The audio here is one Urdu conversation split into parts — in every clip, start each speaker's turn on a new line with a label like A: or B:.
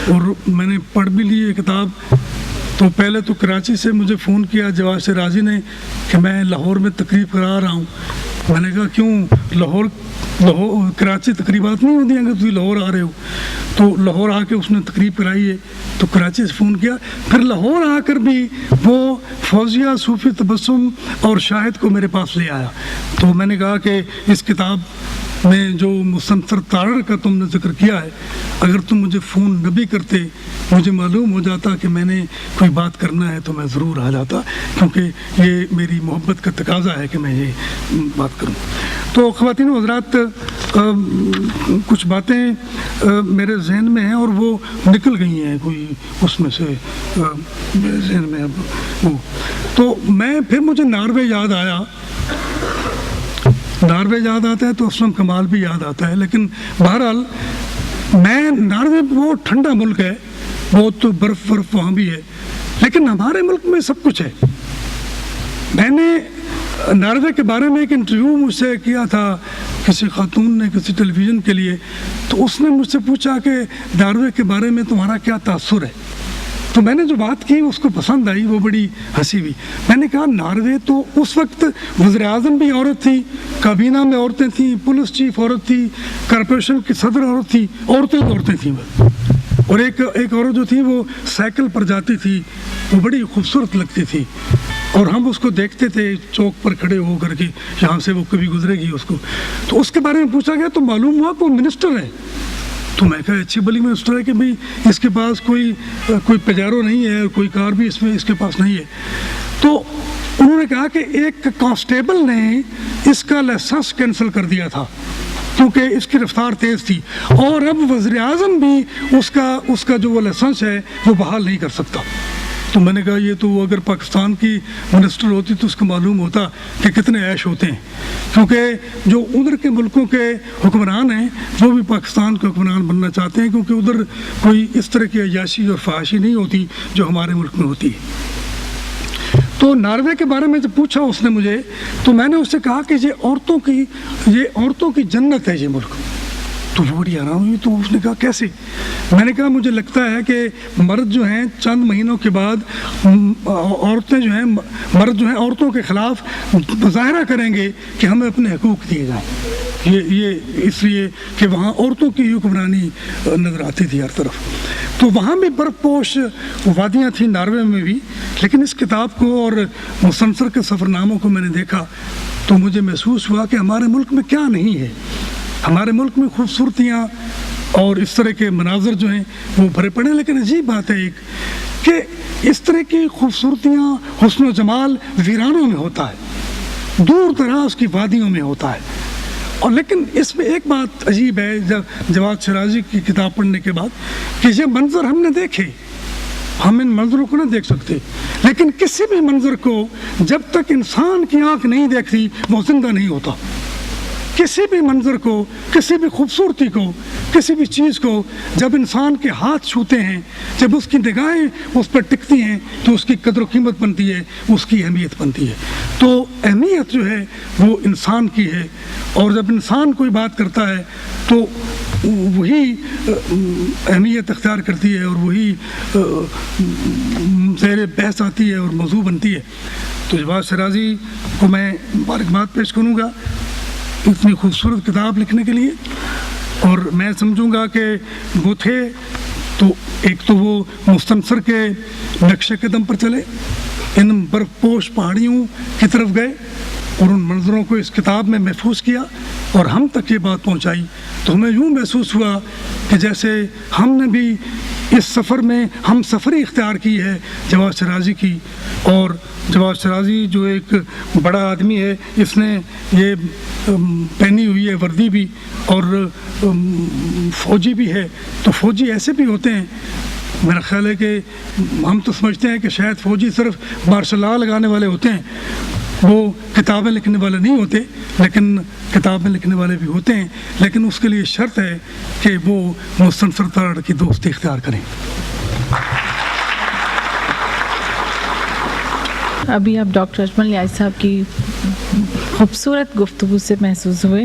A: اور میں نے پڑھ بھی لی یہ کتاب. تو پہلے تو کراچی سے مجھے فون کیا جواز شیرازی نے کہ میں لاہور میں تقریب کرا رہا ہوں. میں نے کہا کیوں؟ لاہور کراچی تقریبات نہیں ہوتی ہیں اگر تم لاہور آ رہے ہو. تو لاہور آ کے اس نے تقریب کرائی ہے. تو کراچی سے فون کیا. پھر لاہور آ کر بھی وہ فوزیہ صوفی تبسم اور شاہد کو میرے پاس لے آیا. تو میں نے کہا کہ اس کتاب میں جو مستنصر تارڑ کا تم نے ذکر کیا ہے، اگر تم مجھے فون نہ بھی کرتے، مجھے معلوم ہو جاتا کہ میں نے کوئی بات کرنا ہے تو میں ضرور آ جاتا، کیونکہ یہ میری محبت کا تقاضا ہے کہ میں یہ بات کروں. تو خواتین و حضرات، کچھ باتیں میرے ذہن میں ہیں اور وہ نکل گئی ہیں کوئی اس میں سے میرے ذہن میں اب وہ. تو پھر مجھے ناروے یاد آیا. ناروے یاد آتا ہے تو اسلم کمال بھی یاد آتا ہے. لیکن بہرحال ناروے بہت ٹھنڈا ملک ہے، بہت برف وہاں بھی ہے، لیکن ہمارے ملک میں سب کچھ ہے. میں نے ناروے کے بارے میں ایک انٹرویو مجھ سے کیا تھا کسی خاتون نے کسی ٹیلی ویژن کے لیے. تو اس نے مجھ سے پوچھا کہ ناروے کے بارے میں تمہارا کیا تاثر ہے. تو میں نے جو بات کی اس کو پسند آئی، وہ بڑی ہنسی ہوئی. میں نے کہا ناروے تو اس وقت وزیر اعظم بھی عورت تھی، کابینہ میں عورتیں تھیں، پولیس چیف عورت تھی، کارپوریشن کی صدر عورت تھی، عورتیں تھیں. اور ایک عورت جو تھی وہ سائیکل پر جاتی تھی، وہ بڑی خوبصورت لگتی تھی، اور ہم اس کو دیکھتے تھے چوک پر کھڑے ہو کر کے، یہاں سے وہ کبھی گزرے گی اس کو. تو اس کے بارے میں پوچھا گیا تو معلوم ہوا کہ وہ منسٹر ہے. تو میں کہا اچھی بلی منسٹر ہے کہ بھئی اس کے پاس کوئی پجارو نہیں ہے، کوئی کار بھی اس کے پاس نہیں ہے. تو انہوں نے کہا کہ ایک کانسٹیبل نے اس کا لائسنس کینسل کر دیا تھا کیونکہ اس کی رفتار تیز تھی، اور اب وزیر اعظم بھی اس کا جو وہ لائسنس ہے وہ بحال نہیں کر سکتا. تو میں نے کہا یہ تو اگر پاکستان کی منسٹر ہوتی تو اس کو معلوم ہوتا کہ کتنے عیش ہوتے ہیں، کیونکہ جو ادھر کے ملکوں کے حکمران ہیں وہ بھی پاکستان کے حکمران بننا چاہتے ہیں، کیونکہ ادھر کوئی اس طرح کی عیاشی اور فحاشی نہیں ہوتی جو ہمارے ملک میں ہوتی ہے. تو ناروے کے بارے میں جب پوچھا اس نے مجھے، تو میں نے اس سے کہا کہ یہ عورتوں کی جنت ہے یہ ملک. تو وہ بڑی حیران ہوئی. تو اس نے کہا کیسے؟ میں نے کہا مجھے لگتا ہے کہ مرد جو ہیں چند مہینوں کے بعد مرد جو ہیں عورتوں کے خلاف مظاہرہ کریں گے کہ ہمیں اپنے حقوق دیے جائیں. یہ اس لیے کہ وہاں عورتوں کی حکمرانی نظر آتی تھی ہر طرف. تو وہاں بھی برف پوش وادیاں تھیں ناروے میں بھی. لیکن اس کتاب کو اور مستنصر کے سفرناموں کو میں نے دیکھا تو مجھے محسوس ہوا کہ ہمارے ملک میں کیا نہیں ہے. ہمارے ملک میں خوبصورتیاں اور اس طرح کے مناظر جو ہیں وہ بھرے پڑے. لیکن عجیب بات ہے ایک کہ اس طرح کی خوبصورتیاں، حسن و جمال ویرانوں میں ہوتا ہے، دور دراز کی وادیوں میں ہوتا ہے. اور لیکن اس میں ایک بات عجیب ہے جواز شیرازی کی کتاب پڑھنے کے بعد کہ یہ منظر ہم نے دیکھے، ہم ان منظروں کو نہ دیکھ سکتے، لیکن کسی بھی منظر کو جب تک انسان کی آنکھ نہیں دیکھتی وہ زندہ نہیں ہوتا. کسی بھی منظر کو، کسی بھی خوبصورتی کو، کسی بھی چیز کو جب انسان کے ہاتھ چھوتے ہیں، جب اس کی نگاہیں اس پر ٹکتی ہیں تو اس کی قدر و قیمت بنتی ہے، اس کی اہمیت بنتی ہے. تو اہمیت جو ہے وہ انسان کی ہے، اور جب انسان کوئی بات کرتا ہے تو وہی اہمیت اختیار کرتی ہے اور وہی زیر بحث آتی ہے اور موضوع بنتی ہے. تو جواز شیرازی کو میں مبارکباد پیش کروں گا اتنی خوبصورت کتاب لکھنے کے لیے. اور میں سمجھوں گا کہ وہ تھے تو ایک تو وہ مستنصر کے نقش قدم پر چلے، ان برف پوش پہاڑیوں کی طرف گئے اور ان منظروں کو اس کتاب میں محفوظ کیا اور ہم تک یہ بات پہنچائی. تو ہمیں یوں محسوس ہوا کہ جیسے ہم نے بھی اس سفر میں ہم سفری اختیار کی ہے جواز شیرازی کی. اور جواز شیرازی جو ایک بڑا آدمی ہے، اس نے یہ پہنی ہوئی ہے وردی بھی، اور فوجی بھی ہے. تو فوجی ایسے بھی ہوتے ہیں، میرا خیال ہے کہ ہم تو سمجھتے ہیں کہ شاید فوجی صرف مارشل لا لگانے والے ہوتے ہیں، وہ کتابیں لکھنے والے نہیں ہوتے، لیکن کتابیں لکھنے والے بھی ہوتے ہیں. لیکن اس کے لیے شرط ہے کہ وہ مستنصر تارڑ کی دوستی اختیار کریں.
B: ابھی آپ ڈاکٹر اجمل نیازی صاحب کی خوبصورت گفتگو سے محسوس ہوئے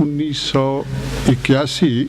C: 1981।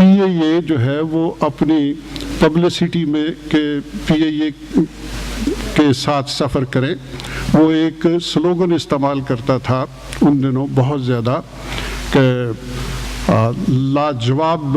C: PIA جو ہے وہ اپنی پبلسٹی میں کہ PIA کے ساتھ سفر کریں، وہ ایک سلوگن استعمال کرتا تھا ان دنوں بہت زیادہ کہ لاجواب لوگ